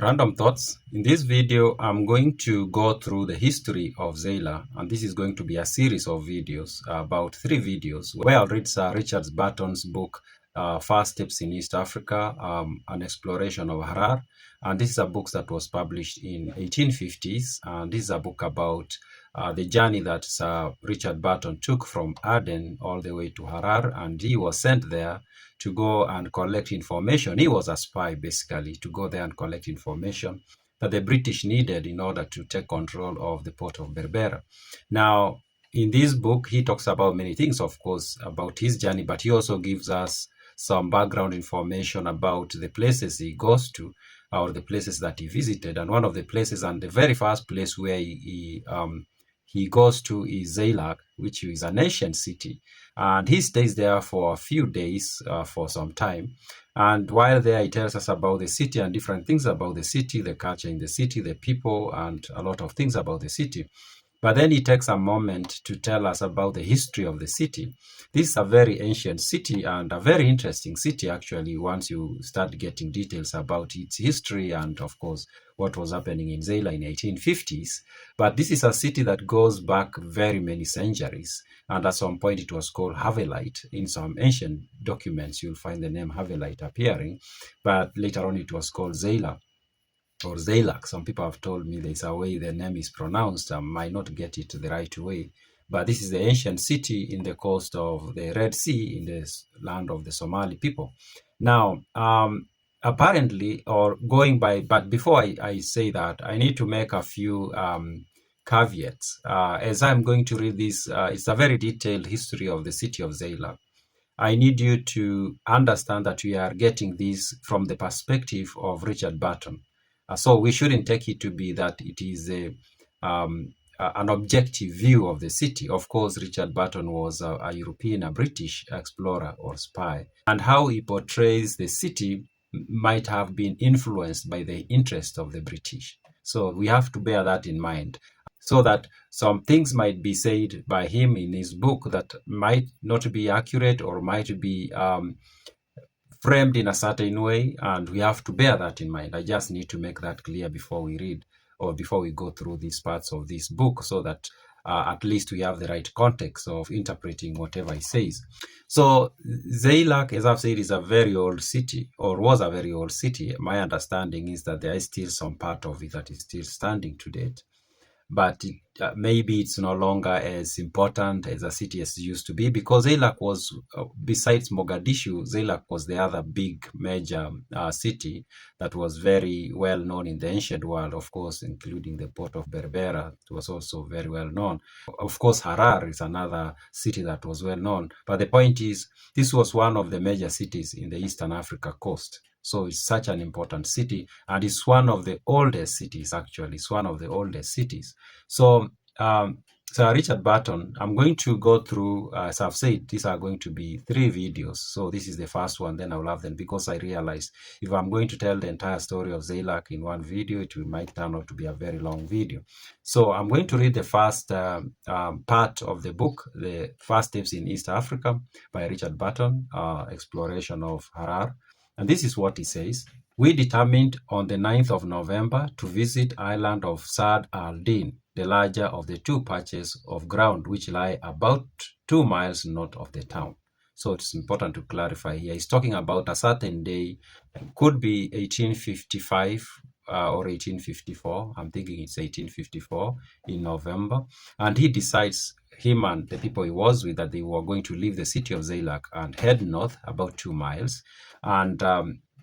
Random thoughts. In this video, I'm going to go through the history of Zayla, and this is going to be a series of videos, about 3 videos, where I'll read Sir Richard Burton's book, First Steps in East Africa, an exploration of Harar. And this is a book that was published in 1850s, and this is a book about the journey that Sir Richard Burton took from Aden all the way to Harar, and he was sent there to go and collect information. He was a spy, basically, to go there and collect information that the British needed in order to take control of the port of Berbera. Now, in this book, he talks about many things, of course, about his journey, but he also gives us some background information about the places he goes to, or the places that he visited. And one of the places, and the very first place where he goes to, is Zaylac, which is an ancient city. And he stays there for a few days, for some time. And while there, he tells us about the city and different things about the city, the culture in the city, the people, and a lot of things about the city. But then he takes a moment to tell us about the history of the city. This is a very ancient city and a very interesting city, actually, once you start getting details about its history and, of course, what was happening in Zayla in 1850s. But this is a city that goes back very many centuries. And at some point, it was called Havelite. In some ancient documents, you'll find the name Havelite appearing. But later on, it was called Zayla, or Zaylac. Some people have told me there's a way the name is pronounced. I might not get it the right way. But this is the ancient city in the coast of the Red Sea, in the land of the Somali people. Now, apparently, or going by, but before I say that, I need to make a few caveats. As I'm going to read this, it's a very detailed history of the city of Zayla. I need you to understand that we are getting this from the perspective of Richard Burton. So we shouldn't take it to be that it is an objective view of the city. Of course, Richard Burton was a European, a British explorer or spy. And how he portrays the city might have been influenced by the interest of the British. So we have to bear that in mind, so that some things might be said by him in his book that might not be accurate or might be framed in a certain way, and we have to bear that in mind. I just need to make that clear before we read or before we go through these parts of this book, so that at least we have the right context of interpreting whatever he says. So Zaylac, as I've said, is a very old city, or was a very old city. My understanding is that there is still some part of it that is still standing to date. But maybe it's no longer as important as a city as it used to be, because Zaylac was, besides Mogadishu, Zaylac was the other big major city that was very well known in the ancient world, of course, including the port of Berbera. It was also very well known. Of course, Harar is another city that was well known. But the point is, this was one of the major cities in the Eastern Africa coast. So it's such an important city, and it's one of the oldest cities, actually. It's one of the oldest cities. So, Sir Richard Burton, I'm going to go through, as I've said, these are going to be 3 videos. So this is the first one, then I'll have them, because I realized if I'm going to tell the entire story of Zaylac in one video, it might turn out to be a very long video. So I'm going to read the first part of the book, The First Steps in East Africa by Richard Burton, Exploration of Harar. And this is what he says. We determined on the 9th of November to visit island of Sad al-Din, the larger of the 2 patches of ground which lie about 2 miles north of the town. So it's important to clarify here. He's talking about a certain day, could be 1855 or 1854. I'm thinking it's 1854 in November. And he decides, him and the people he was with, that they were going to leave the city of Zaylac and head north about 2 miles. And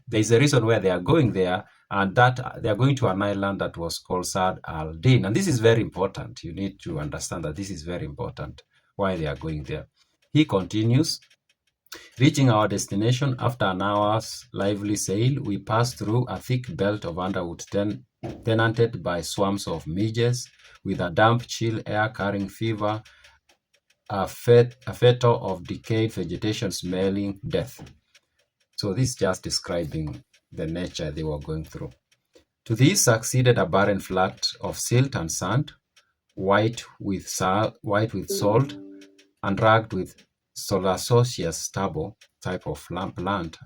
there's a reason why they are going there, and that they are going to an island that was called Sad al-Din. And this is very important. You need to understand that this is very important, why they are going there. He continues, reaching our destination after an hour's lively sail, we passed through a thick belt of underwood tenanted by swarms of midges, with a damp, chill air carrying fever, a fetor of decayed vegetation smelling death. So this is just describing the nature they were going through. To this succeeded a barren flat of silt and sand, white with salt and rugged with Solanaceous stubble type of plant,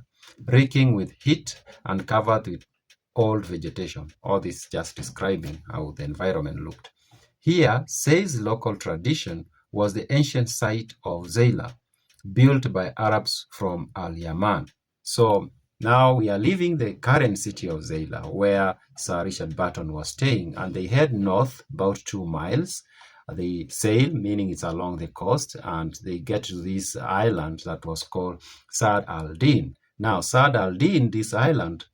reeking with heat and covered with old vegetation. All this just describing how the environment looked. Here, says local tradition, was the ancient site of Zayla, built by Arabs from Al-Yaman. So now we are leaving the current city of Zayla, where Sir Richard Burton was staying, and they head north about 2 miles. They sail, meaning it's along the coast, and they get to this island that was called Sad al-Din. Now, Sad al-Din, this island,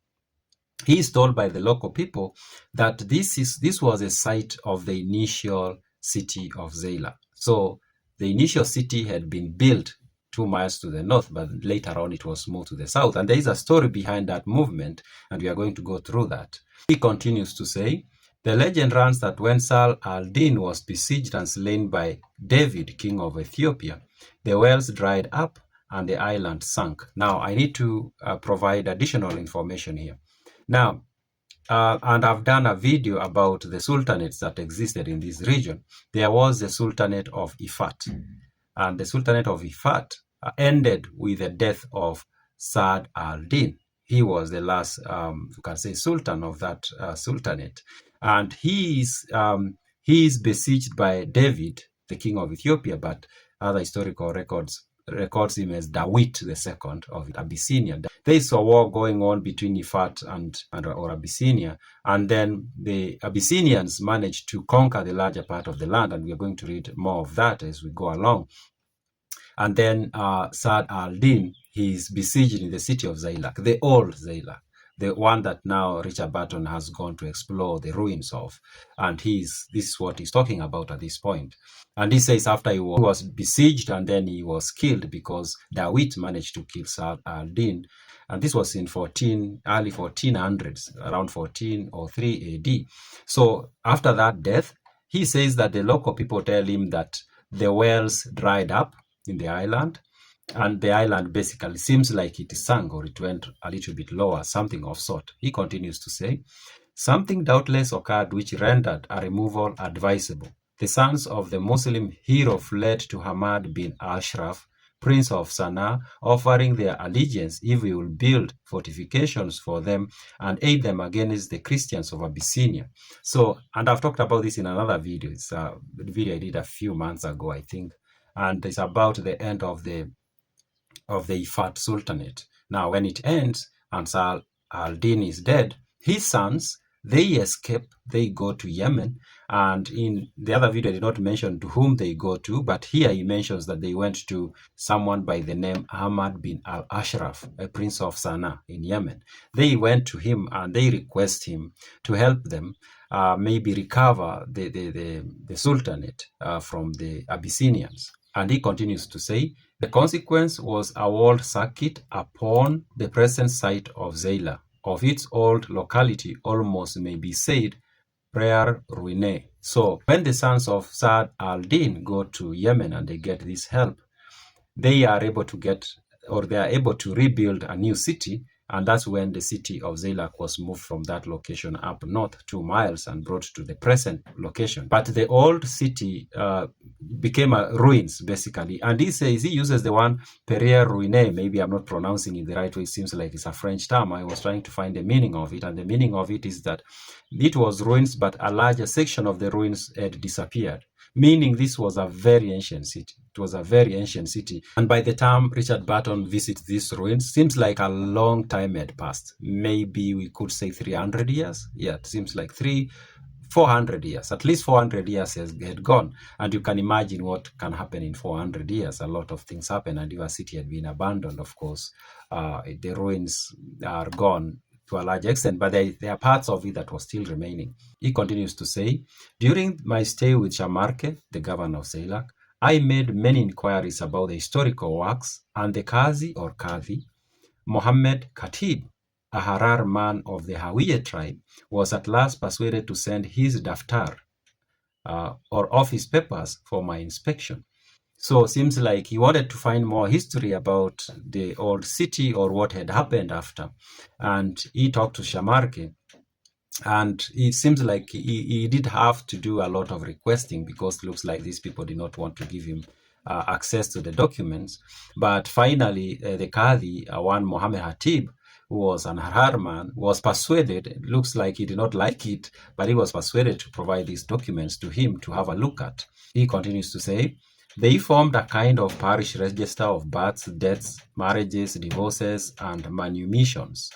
he is told by the local people that this was a site of the initial city of Zayla. So the initial city had been built 2 miles to the north, but later on it was moved to the south. And there is a story behind that movement, and we are going to go through that. He continues to say, the legend runs that when Sal al-Din was besieged and slain by David, king of Ethiopia, the wells dried up and the island sank. Now, I need to provide additional information here. Now, and I've done a video about the sultanates that existed in this region. There was the Sultanate of Ifat, and the Sultanate of Ifat ended with the death of Saad al-Din. He was the last, you can say, sultan of that sultanate, and he is besieged by David, the king of Ethiopia, but other historical records him as Dawit II of Abyssinia. There is a war going on between Ifat or Abyssinia, and then the Abyssinians managed to conquer the larger part of the land, and we are going to read more of that as we go along. And then Saad al-Din, he is besieged in the city of Zaylac, the old Zaylac, the one that now Richard Burton has gone to explore the ruins of. And this is what he's talking about at this point. And he says after he was besieged and then he was killed because Dawit managed to kill Saad al-Din. And this was in early 1400s, around 1403 AD. So after that death, he says that the local people tell him that the wells dried up in the island, and the island basically seems like it sank or it went a little bit lower, something of sort. He continues to say, something doubtless occurred which rendered a removal advisable. The sons of the Muslim hero fled to Hamad bin Ashraf, prince of Sana'a, offering their allegiance if we will build fortifications for them and aid them against the Christians of Abyssinia. So, and I've talked about this in another video. It's a video I did a few months ago, I think. And it's about the end of the Ifat Sultanate. Now, when it ends and Saad al-Din is dead, his sons, they escape, they go to Yemen. And in the other video, I did not mention to whom they go to, but here he mentions that they went to someone by the name Ahmad bin al-Ashraf, a prince of Sana'a in Yemen. They went to him and they request him to help them maybe recover the Sultanate from the Abyssinians. And he continues to say, the consequence was a walled circuit upon the present site of Zayla. Of its old locality, almost may be said, prayer ruine. So when the sons of Saad al-Din go to Yemen and they get this help, they are able to rebuild a new city. And that's when the city of Zaylac was moved from that location up north 2 miles and brought to the present location. But the old city became ruins, basically. And he says, he uses the one Perrier Ruine. Maybe I'm not pronouncing it the right way. It seems like it's a French term. I was trying to find the meaning of it. And the meaning of it is that it was ruins, but a larger section of the ruins had disappeared. Meaning this was a very ancient city. It was a very ancient city. And by the time Richard Burton visits these ruins, seems like a long time had passed. Maybe we could say 300 years. Yeah, it seems like 400 years. At least 400 years had gone. And you can imagine what can happen in 400 years. A lot of things happen. And if a city had been abandoned, of course, the ruins are gone to a large extent, but there are parts of it that was still remaining. He continues to say, during my stay with Shamarke, the governor of Zaylac, I made many inquiries about the historical works, and the Qazi or Qadi, Mohammed Khatib, a Harar man of the Hawiye tribe, was at last persuaded to send his daftar or office papers for my inspection. So it seems like he wanted to find more history about the old city or what had happened after. And he talked to Shamarke. And it seems like he did have to do a lot of requesting because it looks like these people did not want to give him access to the documents. But finally, the Qadi, one Mohammed Hatib, who was an Harar man, was persuaded, it looks like he did not like it, but he was persuaded to provide these documents to him to have a look at. He continues to say, they formed a kind of parish register of births, deaths, marriages, divorces, and manumissions.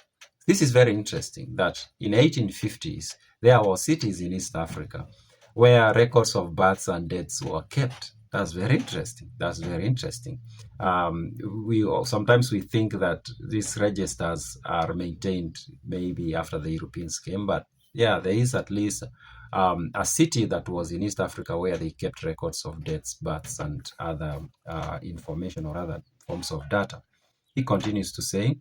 This is very interesting that in 1850s, there were cities in East Africa where records of births and deaths were kept. That's very interesting. That's very interesting. Sometimes we think that these registers are maintained maybe after the Europeans came, but yeah, there is at least a city that was in East Africa where they kept records of deaths, births, and other information or other forms of data. He continues to say,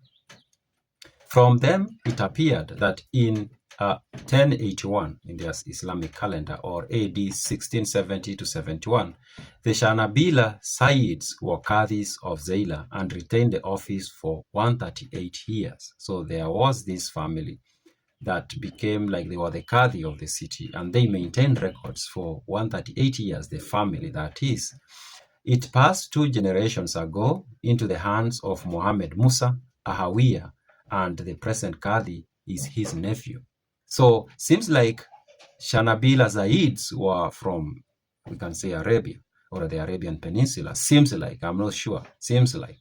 from them it appeared that in 1081 in the Islamic calendar, or AD 1670 to 71, the Shanabila Sayyids were Qadis of Zayla and retained the office for 138 years. So there was this family that became like they were the Qadi of the city, and they maintained records for 138 years, the family that is. It passed 2 generations ago into the hands of Muhammad Musa Ahawiya, and the present Qadi is his nephew. So seems like Shanabila Zaids were from, we can say, Arabia or the Arabian Peninsula. Seems like, I'm not sure, seems like.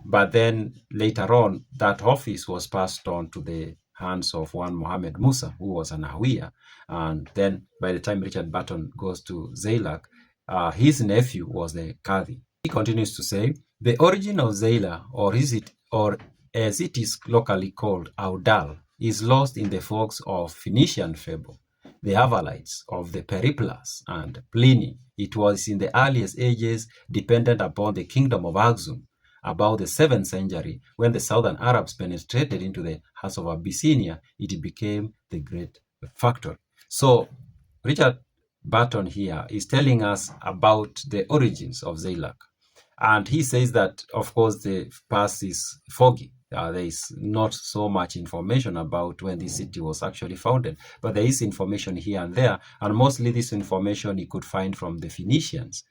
But then later on, that office was passed on to the hands of one Muhammad Musa, who was an Ahawiya. And then by the time Richard Barton goes to Zaylac, his nephew was the Qadi. He continues to say, the origin of Zayla, or as it is locally called, Audal, is lost in the fogs of Phoenician fable, the Havalites of the Periplus and Pliny. It was in the earliest ages dependent upon the kingdom of Axum. About the 7th century, when the southern Arabs penetrated into the hearts of Abyssinia, it became the great factory. So Richard Barton here is telling us about the origins of Zaylac. And he says that, of course, the past is foggy. There is not so much information about when this city was actually founded, but there is information here and there, and mostly this information you could find from the Phoenicians.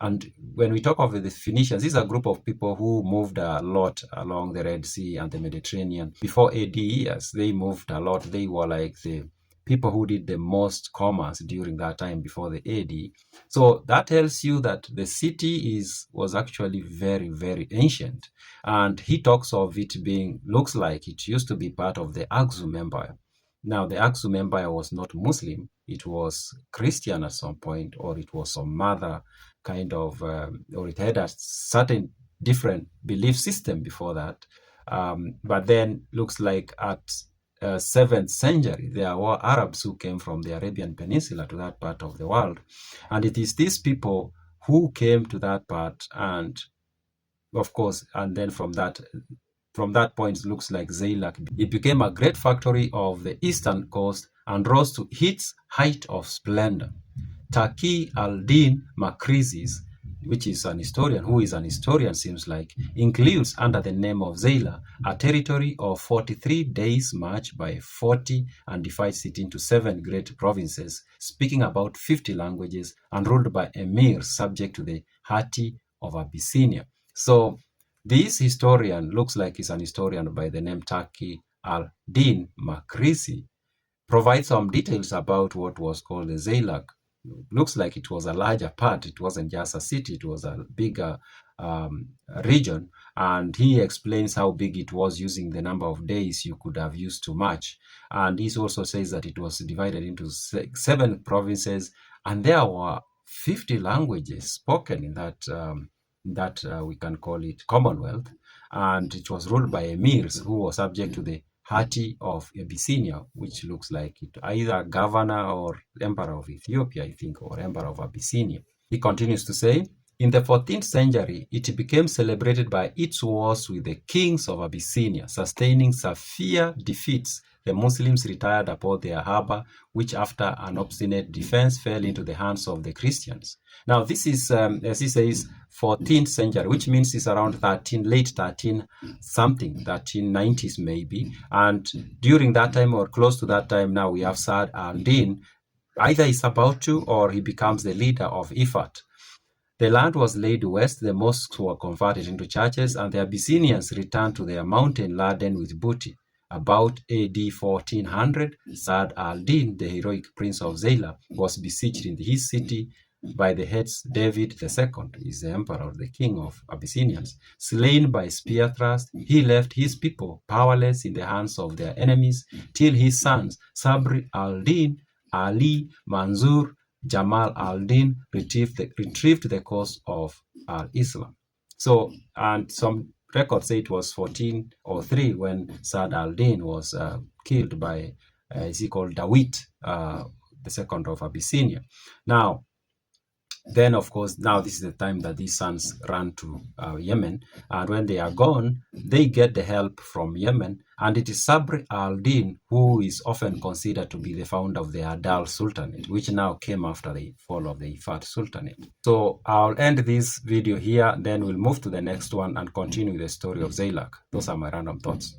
And when we talk of the Phoenicians, this is a group of people who moved a lot along the Red Sea and the Mediterranean. Before AD years, they moved a lot. They were like the people who did the most commerce during that time before the AD. So that tells you that the city was actually very, very ancient. And he talks of it being, looks like it used to be part of the Axum Empire. Now, the Axum Empire was not Muslim. It was Christian at some point, or it was some other kind of, or it had a certain different belief system before that. But then looks like at 7th century, there were Arabs who came from the Arabian Peninsula to that part of the world. And it is these people who came to that part, and of course, and then from that point, it looks like Zaylac, it became a great factory of the eastern coast and rose to its height of splendor. Taqi al-Din Makrizis, which is an historian, who is an historian seems like, includes under the name of Zayla a territory of 43 days march by 40 and divides it into 7 great provinces, speaking about 50 languages and ruled by emirs subject to the Hatti of Abyssinia. So this historian looks like he's an historian by the name Taqi al-Din Makrizi, provides some details about what was called the Zaylac. Looks like it was a larger part. It wasn't just a city, it was a bigger region. And he explains how big it was using the number of days you could have used to march. And he also says that it was divided into 7 provinces, and there were 50 languages spoken in that we can call it Commonwealth. And it was ruled by emirs who were subject to the Hatti of Abyssinia, which looks like it, either governor or emperor of Ethiopia, I think, or emperor of Abyssinia. He continues to say, in the 14th century, it became celebrated by its wars with the kings of Abyssinia, sustaining severe defeats. The Muslims retired upon their harbor, which after an obstinate defense fell into the hands of the Christians. Now, this is, as he says, 14th century, which means it's around late 1390s maybe. And during that time or close to that time, now we have Saad al-Din. Either he's about to, or he becomes the leader of Ifat. The land was laid waste, the mosques were converted into churches, and the Abyssinians returned to their mountain laden with booty. About AD 1400, Saad al-Din, the heroic prince of Zayla, was besieged in his city by the heads David II, is the emperor, the king of Abyssinians. Slain by spear thrust, he left his people powerless in the hands of their enemies till his sons Sabri al-Din, Ali, Manzur, Jamal al-Din retrieved the cause of Islam. So, and some records say it was 1403 when Saad al-Din was killed by, is he called Dawit, the second of Abyssinia. Now, then, of course, now this is the time that these sons run to Yemen. And when they are gone, they get the help from Yemen. And it is Sabri al-Din who is often considered to be the founder of the Adal Sultanate, which now came after the fall of the Ifat Sultanate. So I'll end this video here, then we'll move to the next one and continue the story of Zaylac. Those are my random thoughts.